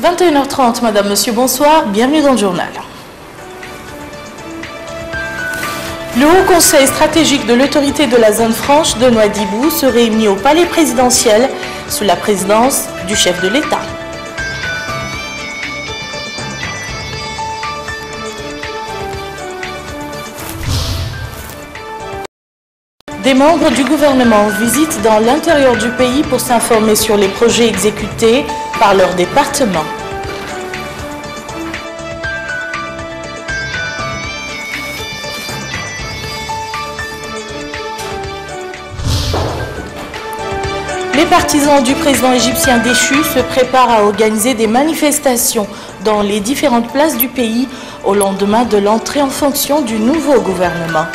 21h30, Madame, Monsieur, bonsoir, bienvenue dans le journal. Le Haut Conseil stratégique de l'autorité de la zone franche de Nouadhibou se réunit au palais présidentiel sous la présidence du chef de l'État. Des membres du gouvernement visitent dans l'intérieur du pays pour s'informer sur les projets exécutés par leur département. Les partisans du président égyptien déchu se préparent à organiser des manifestations dans les différentes places du pays au lendemain de l'entrée en fonction du nouveau gouvernement.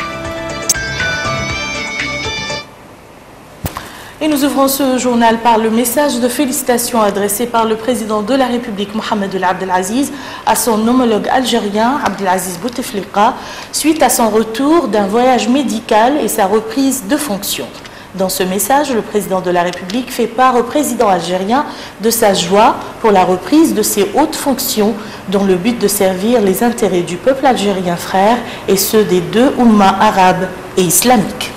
Et nous ouvrons ce journal par le message de félicitations adressé par le président de la République, Mohamed Abdelaziz, à son homologue algérien, Abdelaziz Bouteflika, suite à son retour d'un voyage médical et sa reprise de fonction. Dans ce message, le président de la République fait part au président algérien de sa joie pour la reprise de ses hautes fonctions, dont le but de servir les intérêts du peuple algérien frère et ceux des deux Oummas arabes et islamiques.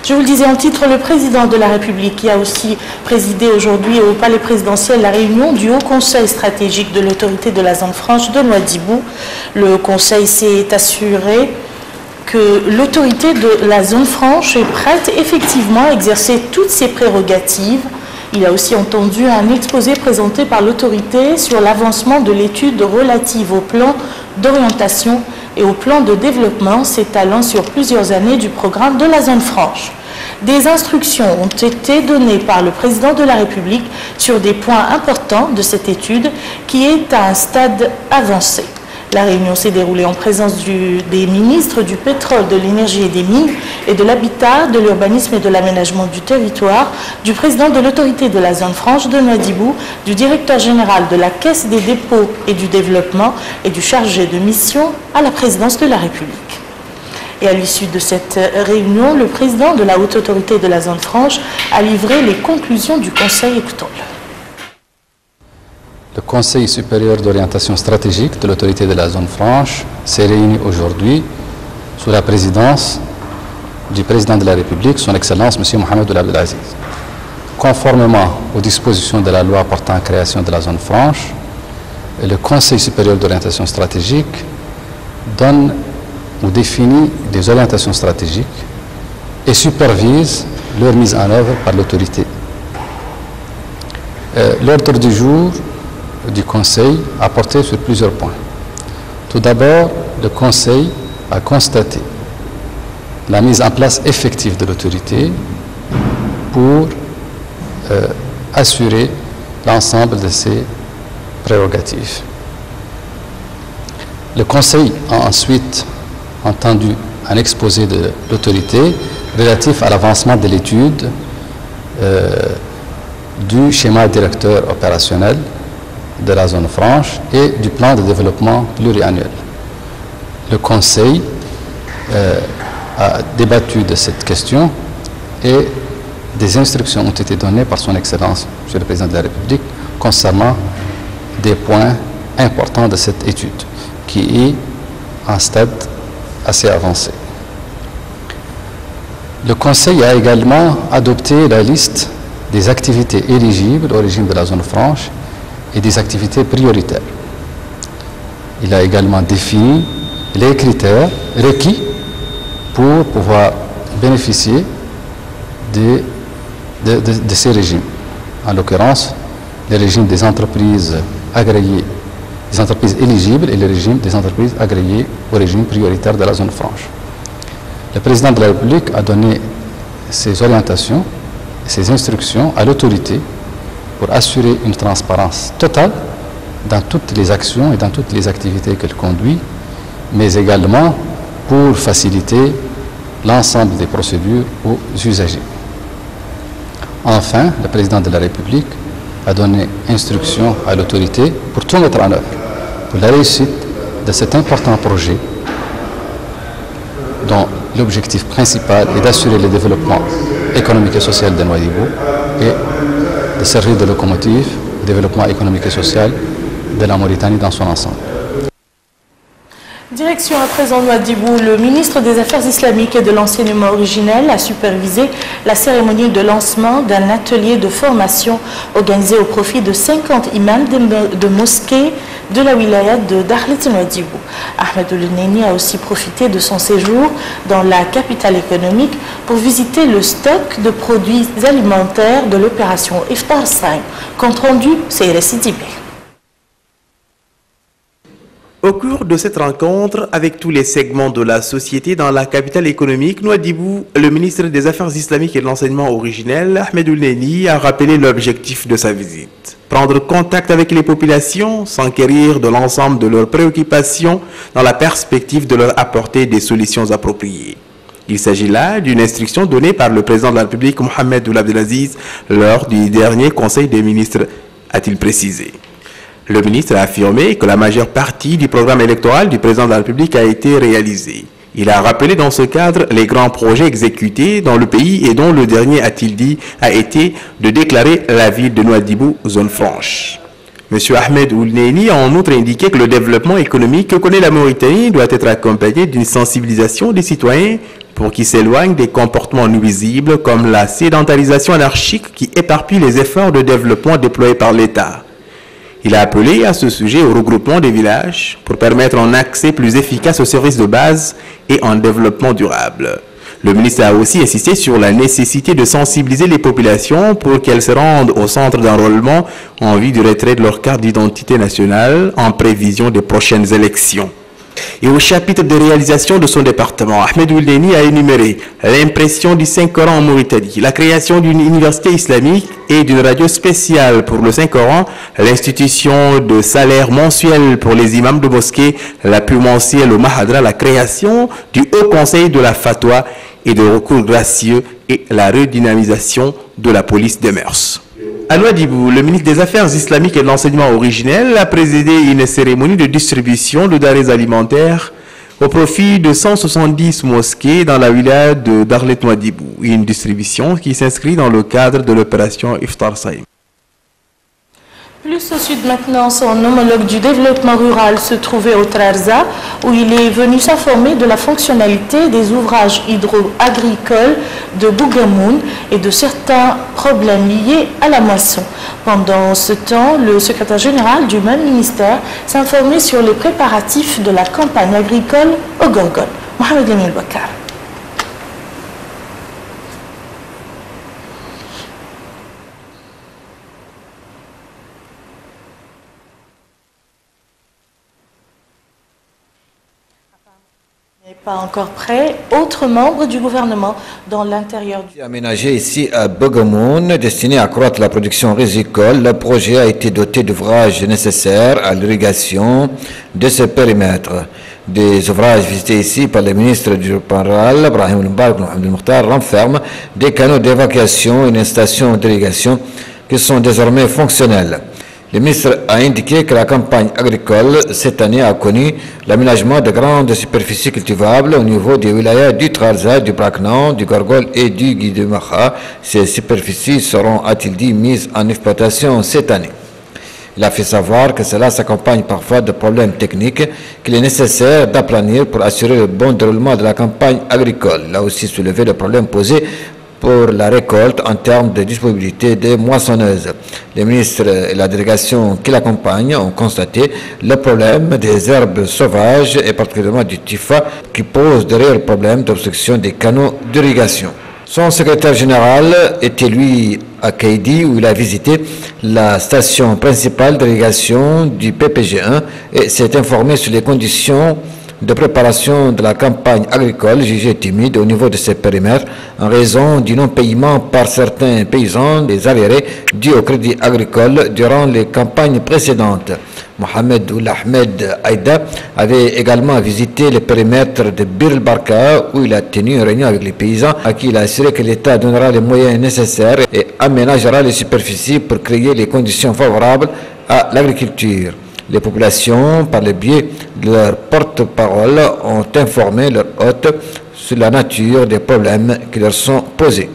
Je vous le disais en titre, le président de la République qui a aussi présidé aujourd'hui au palais présidentiel la réunion du Haut Conseil stratégique de l'autorité de la zone franche de Nouadhibou. Le Conseil s'est assuré que l'autorité de la zone franche est prête effectivement à exercer toutes ses prérogatives. Il a aussi entendu un exposé présenté par l'autorité sur l'avancement de l'étude relative au plan d'orientation et au plan de développement s'étalant sur plusieurs années du programme de la zone franche. Des instructions ont été données par le président de la République sur des points importants de cette étude qui est à un stade avancé. La réunion s'est déroulée en présence des ministres du pétrole, de l'énergie et des mines et de l'habitat, de l'urbanisme et de l'aménagement du territoire, du président de l'autorité de la zone franche de Nouadhibou, du directeur général de la Caisse des dépôts et du développement et du chargé de mission à la présidence de la République. Et à l'issue de cette réunion, le président de la haute autorité de la zone franche a livré les conclusions du Conseil. Écoutons-le. Le Conseil supérieur d'orientation stratégique de l'autorité de la zone franche s'est réuni aujourd'hui sous la présidence du président de la République, son Excellence M. Mohamed Abdelaziz. Conformément aux dispositions de la loi portant création de la zone franche, le Conseil supérieur d'orientation stratégique donne ou définit des orientations stratégiques et supervise leur mise en œuvre par l'autorité. L'ordre du jour du Conseil a porté sur plusieurs points. Tout d'abord, le Conseil a constaté la mise en place effective de l'autorité pour assurer l'ensemble de ses prérogatives. Le Conseil a ensuite entendu un exposé de l'autorité relatif à l'avancement de l'étude du schéma directeur opérationnel de la zone franche et du plan de développement pluriannuel. Le Conseil a débattu de cette question et des instructions ont été données par son Excellence, M. le Président de la République, concernant des points importants de cette étude, qui est en stade assez avancé. Le Conseil a également adopté la liste des activités éligibles au régime de la zone franche et des activités prioritaires. Il a également défini les critères requis pour pouvoir bénéficier de ces régimes. En l'occurrence, les régimes des entreprises agréées, des entreprises éligibles et le régime des entreprises agréées au régime prioritaire de la zone franche. Le président de la République a donné ses orientations et ses instructions à l'autorité pour assurer une transparence totale dans toutes les actions et dans toutes les activités qu'elle conduit, mais également pour faciliter l'ensemble des procédures aux usagers. Enfin, le président de la République a donné instruction à l'autorité pour tout mettre en œuvre pour la réussite de cet important projet dont l'objectif principal est d'assurer le développement économique et social de Nouadhibou et de servir de locomotive au développement économique et social de la Mauritanie dans son ensemble. Direction à présent Nouadhibou, le ministre des Affaires islamiques et de l'enseignement originel a supervisé la cérémonie de lancement d'un atelier de formation organisé au profit de 50 imams de mosquées de la wilaya de Dakhlet Nouadhibou. Ahmed Oulneni a aussi profité de son séjour dans la capitale économique pour visiter le stock de produits alimentaires de l'opération Iftar 5. Compte rendu, c'est Sidibé. Au cours de cette rencontre avec tous les segments de la société dans la capitale économique, Nouadhibou, le ministre des Affaires islamiques et de l'enseignement originel, Ahmed Oulneni, a rappelé l'objectif de sa visite. Prendre contact avec les populations, s'enquérir de l'ensemble de leurs préoccupations dans la perspective de leur apporter des solutions appropriées. Il s'agit là d'une instruction donnée par le président de la République, Mohamed Ould Abdelaziz, lors du dernier Conseil des ministres, a-t-il précisé. Le ministre a affirmé que la majeure partie du programme électoral du président de la République a été réalisée. Il a rappelé dans ce cadre les grands projets exécutés dans le pays et dont le dernier, a-t-il dit, a été de déclarer la ville de Nouadhibou zone franche. M. Ahmed Oulneni a en outre indiqué que le développement économique que connaît la Mauritanie doit être accompagné d'une sensibilisation des citoyens pour qu'ils s'éloignent des comportements nuisibles comme la sédentarisation anarchique qui éparpille les efforts de développement déployés par l'État. Il a appelé à ce sujet au regroupement des villages pour permettre un accès plus efficace aux services de base et un développement durable. Le ministre a aussi insisté sur la nécessité de sensibiliser les populations pour qu'elles se rendent au centre d'enrôlement en vue du retrait de leur carte d'identité nationale en prévision des prochaines élections. Et au chapitre de réalisation de son département, Ahmed Oulneni a énuméré l'impression du Saint-Coran en Mauritanie, la création d'une université islamique et d'une radio spéciale pour le Saint-Coran, l'institution de salaires mensuels pour les imams de mosquée, l'appui mensuel au Mahadra, la création du Haut Conseil de la Fatwa et de recours gracieux et la redynamisation de la police des mœurs. À Nouadhibou, le ministre des Affaires islamiques et de l'enseignement originel a présidé une cérémonie de distribution de denrées alimentaires au profit de 170 mosquées dans la wilaya de Dakhlet Nouadhibou. Une distribution qui s'inscrit dans le cadre de l'opération Iftar Saïm. Plus au sud maintenant, son homologue du développement rural se trouvait au Trarza, où il est venu s'informer de la fonctionnalité des ouvrages hydro-agricoles de Bougamoun et de certains problèmes liés à la moisson. Pendant ce temps, le secrétaire général du même ministère s'informait sur les préparatifs de la campagne agricole au Gorgone. Mohamed Lamine Bakar. Pas encore prêt. Autres membres du gouvernement dans l'intérieur du... Aménagé ici à Bougamoun, destiné à accroître la production rizicole, le projet a été doté d'ouvrages nécessaires à l'irrigation de ce périmètre. Des ouvrages visités ici par le ministre du Rural, Brahim Mbarak Mohamed Mokhtar, renferment des canaux d'évacuation et une station d'irrigation qui sont désormais fonctionnels. Le ministre a indiqué que la campagne agricole cette année a connu l'aménagement de grandes superficies cultivables au niveau des wilayas du Trarza, du Braknan, du Gorgol et du Guidemakha. Ces superficies seront, a-t-il dit, mises en exploitation cette année. Il a fait savoir que cela s'accompagne parfois de problèmes techniques qu'il est nécessaire d'aplanir pour assurer le bon déroulement de la campagne agricole. Il a aussi soulevé le problème posé pour la récolte en termes de disponibilité des moissonneuses. Les ministres et la délégation qui l'accompagnent ont constaté le problème des herbes sauvages et particulièrement du Tifa qui pose de réels problèmes d'obstruction des canaux d'irrigation. Son secrétaire général était lui à Kaidi où il a visité la station principale d'irrigation du PPG1 et s'est informé sur les conditions de préparation de la campagne agricole jugée timide au niveau de ces périmètres en raison du non-paiement par certains paysans des arriérés dus au crédit agricole durant les campagnes précédentes. Mohamed Ould Ahmed Aïda avait également visité le périmètre de Bir el-Barka où il a tenu une réunion avec les paysans à qui il a assuré que l'État donnera les moyens nécessaires et aménagera les superficies pour créer les conditions favorables à l'agriculture. Les populations, par le biais de leur porte-parole, ont informé leur hôte sur la nature des problèmes qui leur sont posés.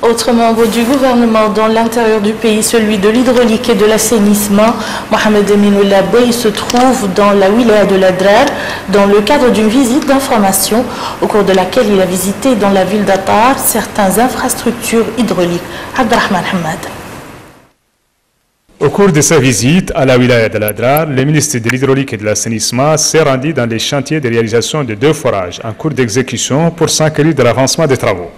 Autre membre du gouvernement dans l'intérieur du pays, celui de l'hydraulique et de l'assainissement, Mohamed Aminoullah Bey, se trouve dans la wilaya de l'Adrar dans le cadre d'une visite d'information au cours de laquelle il a visité dans la ville d'Atar certaines infrastructures hydrauliques. Abdelrahman Hamad. Au cours de sa visite à la wilaya de l'Adrar, le ministre de l'Hydraulique et de l'Assainissement s'est rendu dans les chantiers de réalisation de 2 forages en cours d'exécution pour s'enquérir de l'avancement des travaux.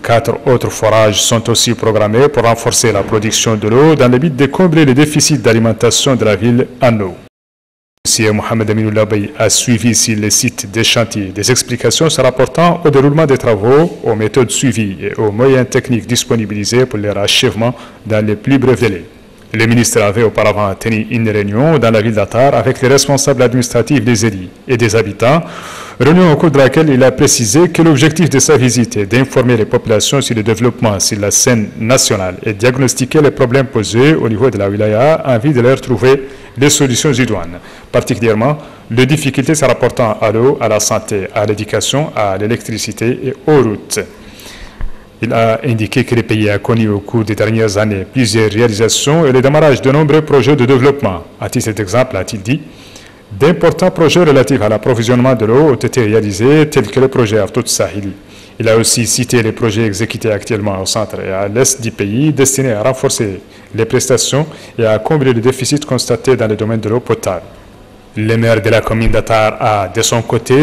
4 autres forages sont aussi programmés pour renforcer la production de l'eau dans le but de combler le déficit d'alimentation de la ville en eau. M. Mohamed Aminoullah Bey a suivi ici le site des chantiers des explications se rapportant au déroulement des travaux, aux méthodes suivies et aux moyens techniques disponibilisés pour leur achèvement dans les plus brefs délais. Le ministre avait auparavant tenu une réunion dans la ville d'Atar avec les responsables administratifs des élites et des habitants, réunion au cours de laquelle il a précisé que l'objectif de sa visite est d'informer les populations sur le développement sur la scène nationale et diagnostiquer les problèmes posés au niveau de la wilaya en vue de leur trouver des solutions idoines, particulièrement les difficultés se rapportant à l'eau, à la santé, à l'éducation, à l'électricité et aux routes. Il a indiqué que le pays a connu au cours des dernières années plusieurs réalisations et le démarrage de nombreux projets de développement. À titre d'exemple, a-t-il dit, d'importants projets relatifs à l'approvisionnement de l'eau ont été réalisés, tels que le projet Artout Sahili. Il a aussi cité les projets exécutés actuellement au centre et à l'est du pays, destinés à renforcer les prestations et à combler le déficit constaté dans le domaine de l'eau potable. Le maire de la commune d'Atar a, de son côté,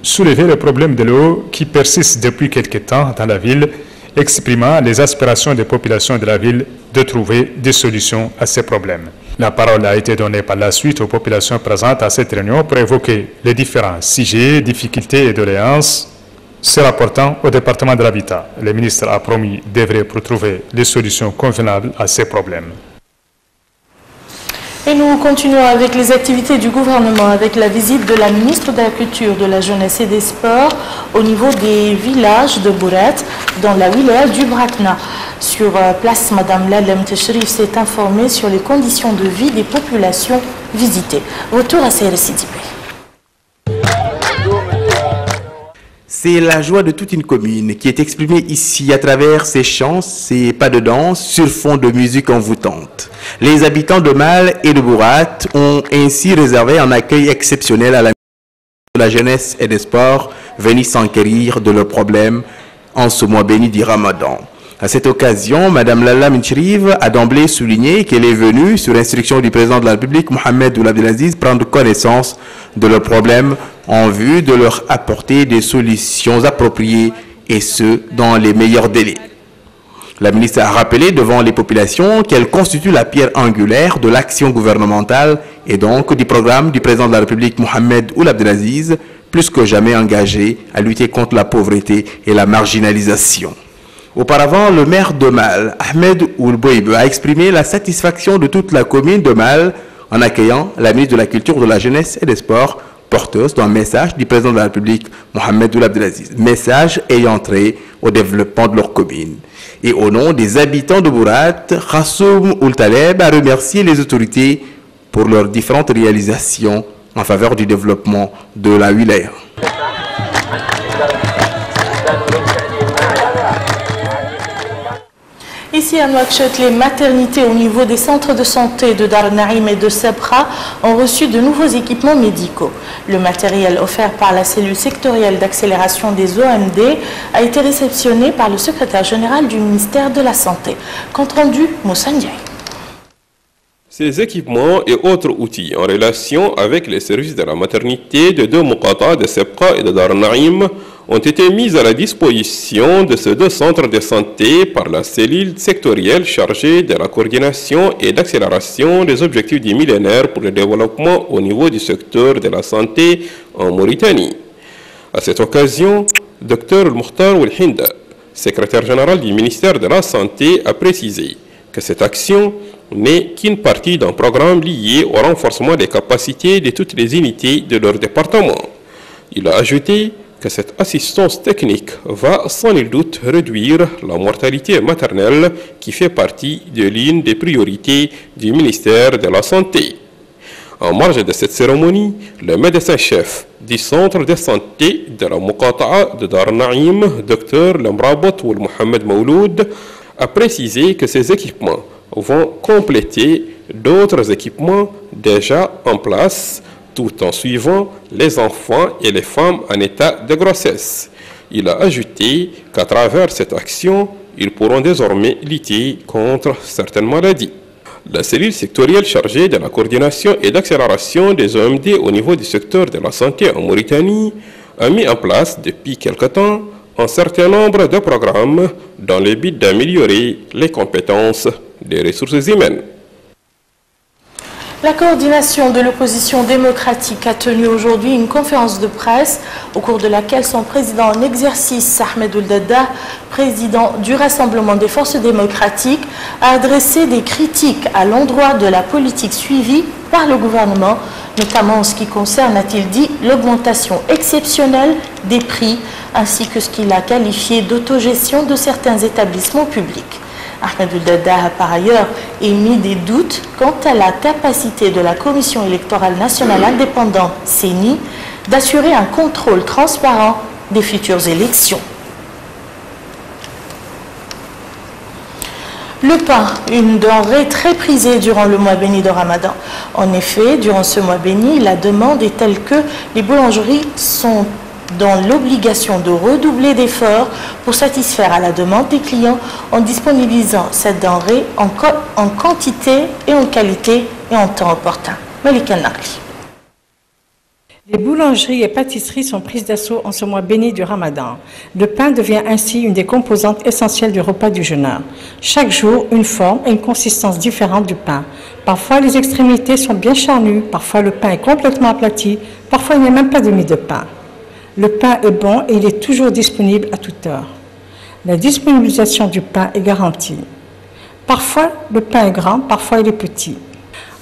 soulevé le problème de l'eau qui persiste depuis quelque temps dans la ville, exprimant les aspirations des populations de la ville de trouver des solutions à ces problèmes. La parole a été donnée par la suite aux populations présentes à cette réunion pour évoquer les différents sujets, difficultés et doléances se rapportant au département de l'habitat. Le ministre a promis d'œuvrer pour trouver des solutions convenables à ces problèmes. Et nous continuons avec les activités du gouvernement, avec la visite de la ministre de la Culture, de la Jeunesse et des Sports au niveau des villages de Bourat, dans la wilaya du Brakna. Sur place, Madame Lalem Teshrif s'est informée sur les conditions de vie des populations visitées. Retour à Seyre Sidibé. C'est la joie de toute une commune qui est exprimée ici à travers ces chants, ces pas de danse sur fond de musique envoûtante. Les habitants de Mal et de Bourat ont ainsi réservé un accueil exceptionnel à la ministre de la Jeunesse et des Sports venue s'enquérir de leurs problèmes en ce mois béni du Ramadan. À cette occasion, Mme Lalla Minchriv a d'emblée souligné qu'elle est venue, sur instruction du président de la République, Mohamed Ould Abdelaziz, prendre connaissance de leurs problèmes en vue de leur apporter des solutions appropriées et ce, dans les meilleurs délais. La ministre a rappelé devant les populations qu'elle constitue la pierre angulaire de l'action gouvernementale et donc du programme du président de la République, Mohamed Ould Abdelaziz, plus que jamais engagé à lutter contre la pauvreté et la marginalisation. Auparavant, le maire de Mal, Ahmed Ould Bouaïb, a exprimé la satisfaction de toute la commune de Mal en accueillant la ministre de la Culture, de la Jeunesse et des Sports, porteuse d'un message du président de la République, Mohamed Ould Abdelaziz. Message ayant trait au développement de leur commune. Et au nom des habitants de Bourat, Khassoum Ould Taleb a remercié les autorités pour leurs différentes réalisations en faveur du développement de la wilaya. Ici à Nouakchott, les maternités au niveau des centres de santé de Dar Naïm et de Sebra ont reçu de nouveaux équipements médicaux. Le matériel offert par la cellule sectorielle d'accélération des OMD a été réceptionné par le secrétaire général du ministère de la Santé. Compte rendu, Moussa Ndiaye. Ces équipements et autres outils en relation avec les services de la maternité de 2 Muqata de Sebra et de Dar Naïm ont été mis à la disposition de ces 2 centres de santé par la cellule sectorielle chargée de la coordination et d'accélération des objectifs du millénaire pour le développement au niveau du secteur de la santé en Mauritanie. À cette occasion, Dr Mokhtar Ouelhinda, secrétaire général du ministère de la Santé, a précisé que cette action n'est qu'une partie d'un programme lié au renforcement des capacités de toutes les unités de leur département. Il a ajouté que cette assistance technique va sans nul doute réduire la mortalité maternelle qui fait partie de l'une des priorités du ministère de la Santé. En marge de cette cérémonie, le médecin-chef du centre de santé de la Muqata'a de Dar Naïm, Dr Lamrabat Oul Mohamed Mouloud, a précisé que ces équipements vont compléter d'autres équipements déjà en place, tout en suivant les enfants et les femmes en état de grossesse. Il a ajouté qu'à travers cette action, ils pourront désormais lutter contre certaines maladies. La cellule sectorielle chargée de la coordination et d'accélération des OMD au niveau du secteur de la santé en Mauritanie a mis en place depuis quelque temps un certain nombre de programmes dans le but d'améliorer les compétences des ressources humaines. La coordination de l'opposition démocratique a tenu aujourd'hui une conférence de presse au cours de laquelle son président en exercice, Ahmed Ould Daddah, président du Rassemblement des forces démocratiques, a adressé des critiques à l'endroit de la politique suivie par le gouvernement, notamment en ce qui concerne, a-t-il dit, l'augmentation exceptionnelle des prix, ainsi que ce qu'il a qualifié d'autogestion de certains établissements publics. Ahmed Ould Daddah a par ailleurs émis des doutes quant à la capacité de la Commission électorale nationale indépendante, CENI, d'assurer un contrôle transparent des futures élections. Le pain, une denrée très prisée durant le mois béni de Ramadan. En effet, durant ce mois béni, la demande est telle que les boulangeries sont dans l'obligation de redoubler d'efforts pour satisfaire à la demande des clients en disponibilisant cette denrée en quantité et en qualité et en temps opportun. Malika Nakli. Les boulangeries et pâtisseries sont prises d'assaut en ce mois béni du Ramadan. Le pain devient ainsi une des composantes essentielles du repas du jeûneur. Chaque jour, une forme et une consistance différentes du pain. Parfois, les extrémités sont bien charnues, parfois le pain est complètement aplati, parfois il n'y a même pas de mie de pain. Le pain est bon et il est toujours disponible à toute heure. La disponibilisation du pain est garantie. Parfois, le pain est grand, parfois il est petit.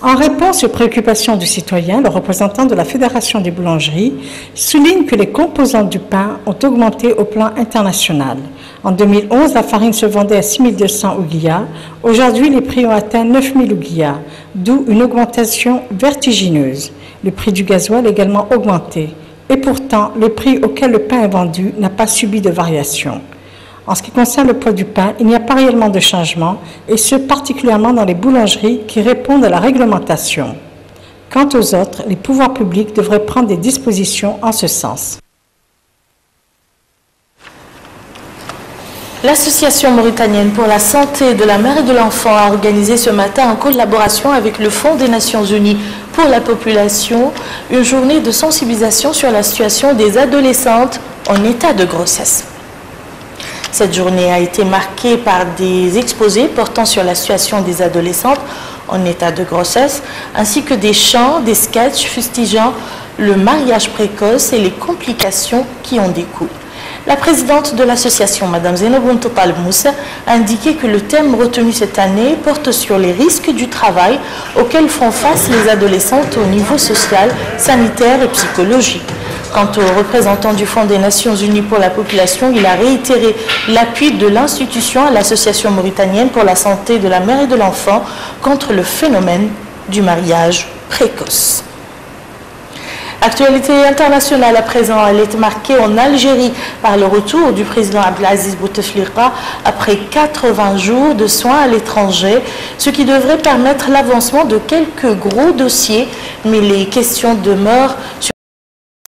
En réponse aux préoccupations du citoyen, le représentant de la Fédération des boulangeries souligne que les composantes du pain ont augmenté au plan international. En 2011, la farine se vendait à 6 200 ouguiyas. Aujourd'hui, les prix ont atteint 9 000 ouguiyas, d'où une augmentation vertigineuse. Le prix du gasoil a également augmenté. Et pourtant, le prix auquel le pain est vendu n'a pas subi de variation. En ce qui concerne le poids du pain, il n'y a pas réellement de changement, et ce particulièrement dans les boulangeries qui répondent à la réglementation. Quant aux autres, les pouvoirs publics devraient prendre des dispositions en ce sens. L'Association mauritanienne pour la santé de la mère et de l'enfant a organisé ce matin en collaboration avec le Fonds des Nations Unies pour la population une journée de sensibilisation sur la situation des adolescentes en état de grossesse. Cette journée a été marquée par des exposés portant sur la situation des adolescentes en état de grossesse, ainsi que des chants, des sketchs fustigeant le mariage précoce et les complications qui en découlent. La présidente de l'association, Mme Zainab Taleb Moussa, a indiqué que le thème retenu cette année porte sur les risques du travail auxquels font face les adolescentes au niveau social, sanitaire et psychologique. Quant au représentant du Fonds des Nations Unies pour la population, il a réitéré l'appui de l'institution à l'Association mauritanienne pour la santé de la mère et de l'enfant contre le phénomène du mariage précoce. Actualité internationale à présent, elle est marquée en Algérie par le retour du président Abdelaziz Bouteflika après 80 jours de soins à l'étranger, ce qui devrait permettre l'avancement de quelques gros dossiers, mais les questions demeurent sur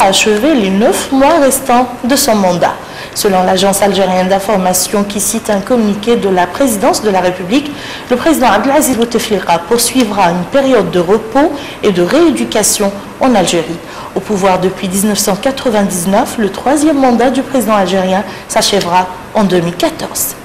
achever les 9 mois restants de son mandat. Selon l'agence algérienne d'information qui cite un communiqué de la présidence de la République, le président Abdelaziz Bouteflika poursuivra une période de repos et de rééducation en Algérie. Au pouvoir depuis 1999, le 3e mandat du président algérien s'achèvera en 2014.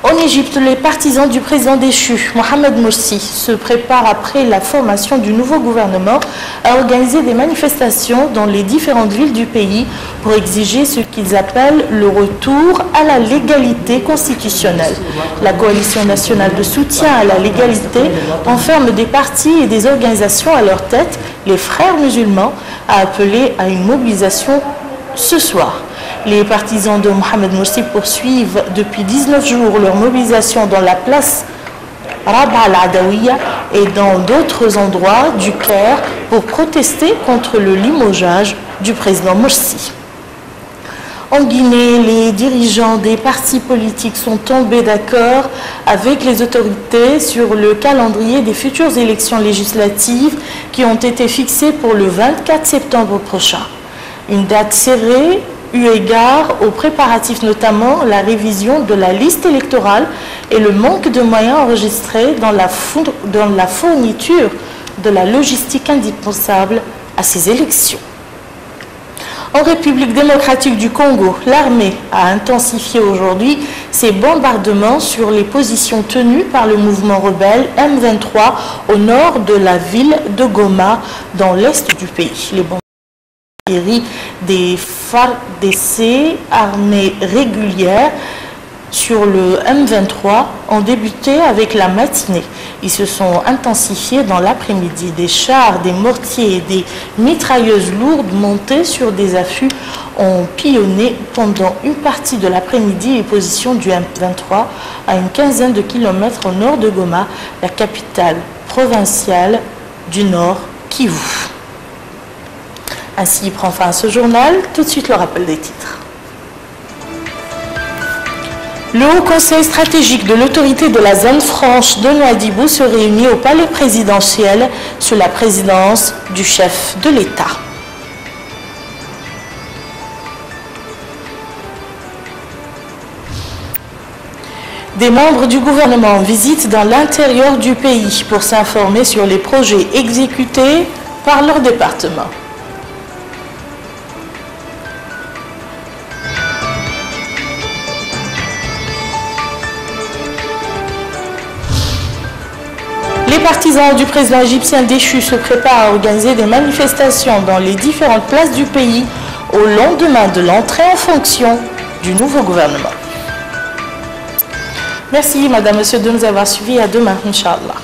En Égypte, les partisans du président déchu, Mohamed Morsi, se préparent après la formation du nouveau gouvernement à organiser des manifestations dans les différentes villes du pays pour exiger ce qu'ils appellent le retour à la légalité constitutionnelle. La coalition nationale de soutien à la légalité enferme des partis et des organisations à leur tête. Les frères musulmans a appelé à une mobilisation ce soir. Les partisans de Mohamed Morsi poursuivent depuis 19 jours leur mobilisation dans la place Rab'a al-Adawiya et dans d'autres endroits du Caire pour protester contre le limogeage du président Morsi. En Guinée, les dirigeants des partis politiques sont tombés d'accord avec les autorités sur le calendrier des futures élections législatives qui ont été fixées pour le 24 septembre prochain. Une date serrée eu égard aux préparatifs, notamment la révision de la liste électorale et le manque de moyens enregistrés dans la fourniture de la logistique indispensable à ces élections. En République démocratique du Congo, l'armée a intensifié aujourd'hui ses bombardements sur les positions tenues par le mouvement rebelle M23 au nord de la ville de Goma, dans l'est du pays. Les bombardements des FARDC, armées régulières, sur le M23 ont débuté avec la matinée. Ils se sont intensifiés dans l'après-midi. Des chars, des mortiers et des mitrailleuses lourdes montées sur des affûts ont pillonné pendant une partie de l'après-midi les positions du M23 à une quinzaine de kilomètres au nord de Goma, la capitale provinciale du Nord, Kivu. Ainsi prend fin ce journal. Tout de suite le rappel des titres. Le Haut Conseil stratégique de l'autorité de la zone franche de Nouadhibou se réunit au palais présidentiel sous la présidence du chef de l'État. Des membres du gouvernement visitent dans l'intérieur du pays pour s'informer sur les projets exécutés par leur département. Les partisans du président égyptien déchu se préparent à organiser des manifestations dans les différentes places du pays au lendemain de l'entrée en fonction du nouveau gouvernement. Merci, Madame, Monsieur, de nous avoir suivis. À demain, Inch'Allah.